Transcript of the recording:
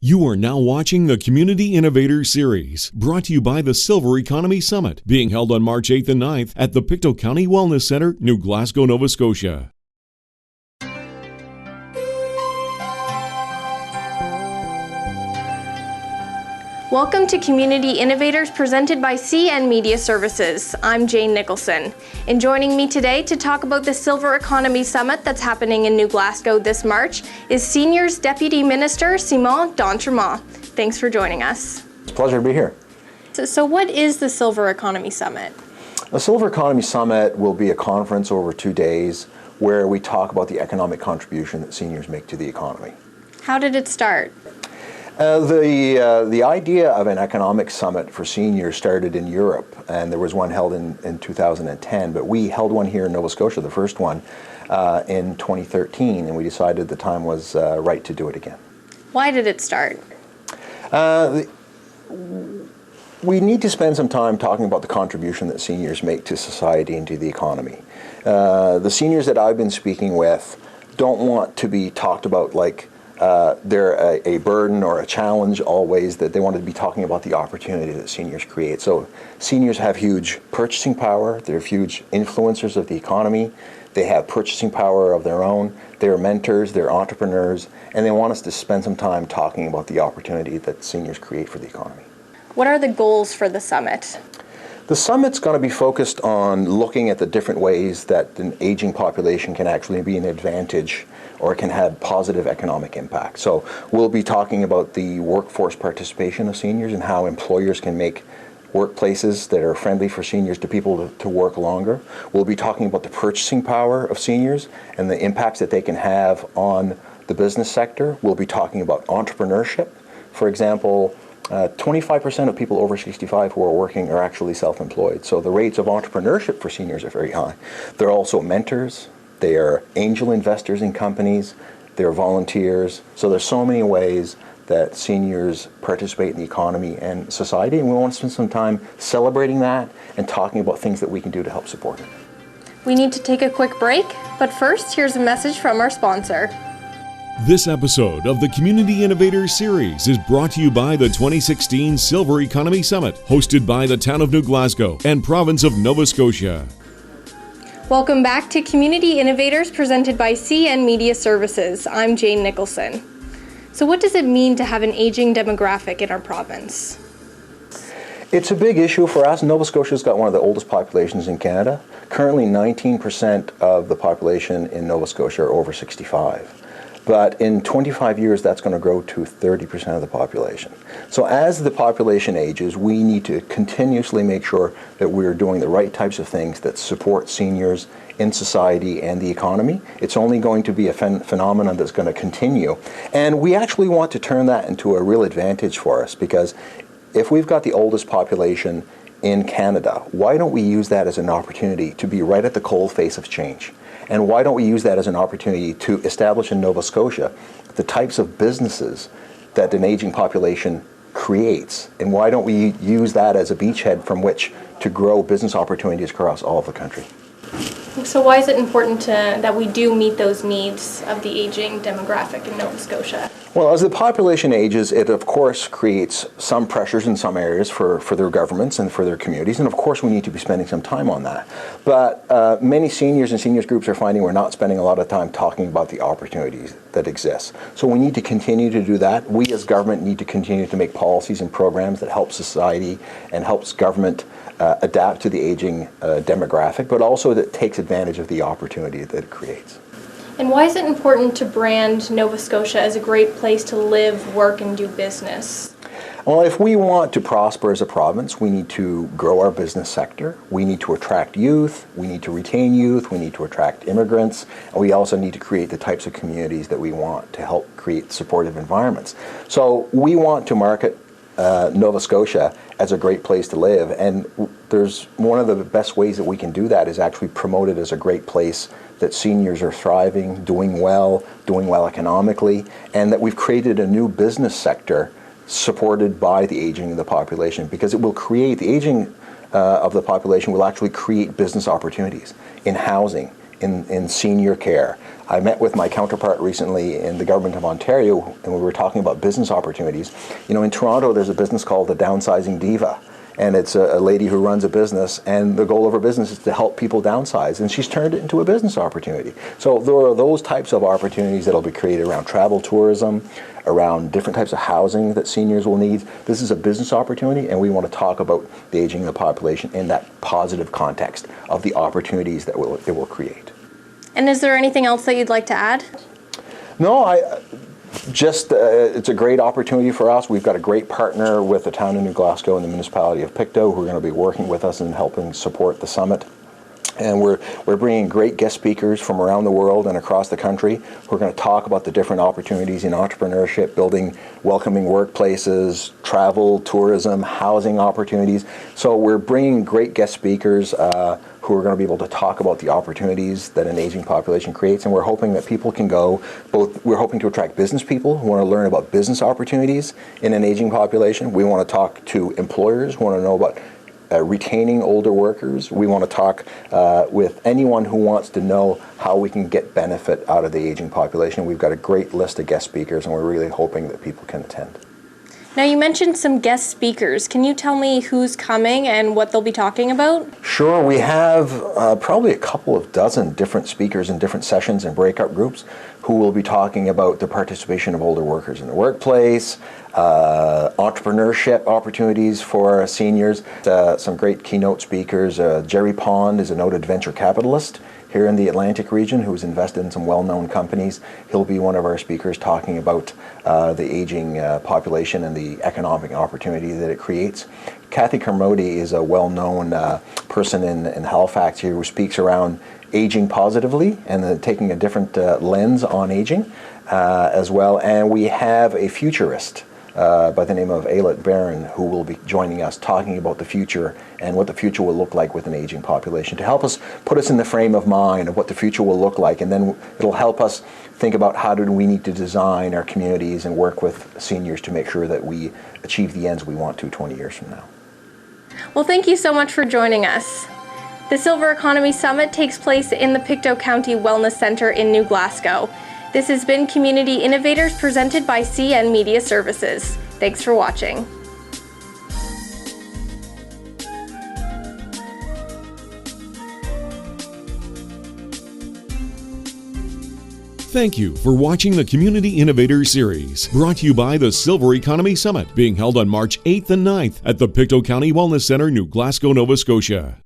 You are now watching the Community Innovators Series, brought to you by the Silver Economy Summit, being held on March 8th and 9th at the Pictou County Wellness Centre, New Glasgow, Nova Scotia. Welcome to Community Innovators presented by CN Media Services. I'm Jane Nicholson. And joining me today to talk about the Silver Economy Summit that's happening in New Glasgow this March is Seniors Deputy Minister Simon d'Entremont. Thanks for joining us. It's a pleasure to be here. So what is the Silver Economy Summit? The Silver Economy Summit will be a conference over 2 days where we talk about the economic contribution that seniors make to the economy. How did it start? The idea of an economic summit for seniors started in Europe, and there was one held in 2010, but we held one here in Nova Scotia, the first one, in 2013, and we decided the time was right to do it again. Why did it start? We need to spend some time talking about the contribution that seniors make to society and to the economy. The seniors that I've been speaking with don't want to be talked about like they're a burden or a challenge always, that they want to be talking about the opportunity that seniors create. So seniors have huge purchasing power, they're huge influencers of the economy, they have purchasing power of their own, they're mentors, they're entrepreneurs, and they want us to spend some time talking about the opportunity that seniors create for the economy. What are the goals for the summit? The summit's going to be focused on looking at the different ways that an aging population can actually be an advantage or can have positive economic impact. So we'll be talking about the workforce participation of seniors and how employers can make workplaces that are friendly for seniors to people to work longer. We'll be talking about the purchasing power of seniors and the impacts that they can have on the business sector. We'll be talking about entrepreneurship. For example, 25% of people over 65 who are working are actually self-employed. So the rates of entrepreneurship for seniors are very high. They're also mentors. They are angel investors in companies. They're volunteers. So there's so many ways that seniors participate in the economy and society, and we want to spend some time celebrating that and talking about things that we can do to help support it. We need to take a quick break, but first, here's a message from our sponsor. This episode of the Community Innovators Series is brought to you by the 2016 Silver Economy Summit, hosted by the Town of New Glasgow and Province of Nova Scotia. Welcome back to Community Innovators presented by CN Media Services. I'm Jane Nicholson. So what does it mean to have an aging demographic in our province? It's a big issue for us. Nova Scotia's got one of the oldest populations in Canada. Currently 19% of the population in Nova Scotia are over 65. But in 25 years, that's going to grow to 30% of the population. So as the population ages, we need to continuously make sure that we're doing the right types of things that support seniors in society and the economy. It's only going to be a phenomenon that's going to continue. And we actually want to turn that into a real advantage for us, because if we've got the oldest population in Canada, why don't we use that as an opportunity to be right at the cold face of change? And why don't we use that as an opportunity to establish in Nova Scotia the types of businesses that an aging population creates? And why don't we use that as a beachhead from which to grow business opportunities across all of the country? So why is it important that we do meet those needs of the aging demographic in Nova Scotia? Well, as the population ages, it of course creates some pressures in some areas for their governments and for their communities, and of course we need to be spending some time on that. But many seniors and seniors groups are finding we're not spending a lot of time talking about the opportunities that exist. So we need to continue to do that. We as government need to continue to make policies and programs that help society and helps government adapt to the aging demographic, but also that takes advantage of the opportunity that it creates. And why is it important to brand Nova Scotia as a great place to live, work, and do business? Well, if we want to prosper as a province, we need to grow our business sector. We need to attract youth. We need to retain youth. We need to attract immigrants. And we also need to create the types of communities that we want to help create supportive environments. So we want to market Nova Scotia as a great place to live. And there's one of the best ways that we can do that is actually promote it as a great place that seniors are thriving, doing well economically, and that we've created a new business sector supported by the aging of the population, because it will create, the aging of the population will actually create business opportunities in housing, in senior care. I met with my counterpart recently in the government of Ontario, and we were talking about business opportunities. You know, in Toronto, there's a business called the Downsizing Diva, and it's a lady who runs a business, and the goal of her business is to help people downsize, and she's turned it into a business opportunity. So there are those types of opportunities that will be created around travel tourism, around different types of housing that seniors will need. This is a business opportunity, and we want to talk about the aging of the population in that positive context of the opportunities that it will create. And is there anything else that you'd like to add? No, it's a great opportunity for us. We've got a great partner with the town of New Glasgow and the municipality of Pictou who are going to be working with us and helping support the summit. And we're bringing great guest speakers from around the world and across the country. We're going to talk about the different opportunities in entrepreneurship, building welcoming workplaces, travel, tourism, housing opportunities. So we're bringing great guest speakers who are going to be able to talk about the opportunities that an aging population creates, and we're hoping that people can go. We're hoping to attract business people who want to learn about business opportunities in an aging population. We want to talk to employers who want to know about retaining older workers. We want to talk with anyone who wants to know how we can get benefit out of the aging population. We've got a great list of guest speakers, and we're really hoping that people can attend. Now, you mentioned some guest speakers. Can you tell me who's coming and what they'll be talking about? Sure. We have probably a couple of dozen different speakers in different sessions and breakout groups who will be talking about the participation of older workers in the workplace, entrepreneurship opportunities for seniors. Some great keynote speakers. Jerry Pond is a noted venture capitalist here in the Atlantic region who's invested in some well-known companies. He'll be one of our speakers talking about the aging population and the economic opportunity that it creates. Kathy Kermode is a well-known person in Halifax here who speaks around aging positively and taking a different lens on aging as well. And we have a futurist by the name of Ayelet Barron, who will be joining us talking about the future and what the future will look like with an aging population, to help us put us in the frame of mind of what the future will look like, and then it'll help us think about how do we need to design our communities and work with seniors to make sure that we achieve the ends we want to 20 years from now. Well, thank you so much for joining us. The Silver Economy Summit takes place in the Pictou County Wellness Centre in New Glasgow. This has been Community Innovators presented by CN Media Services. Thanks for watching. Thank you for watching the Community Innovators series, brought to you by the Silver Economy Summit, being held on March 8th and 9th at the Pictou County Wellness Centre, New Glasgow, Nova Scotia.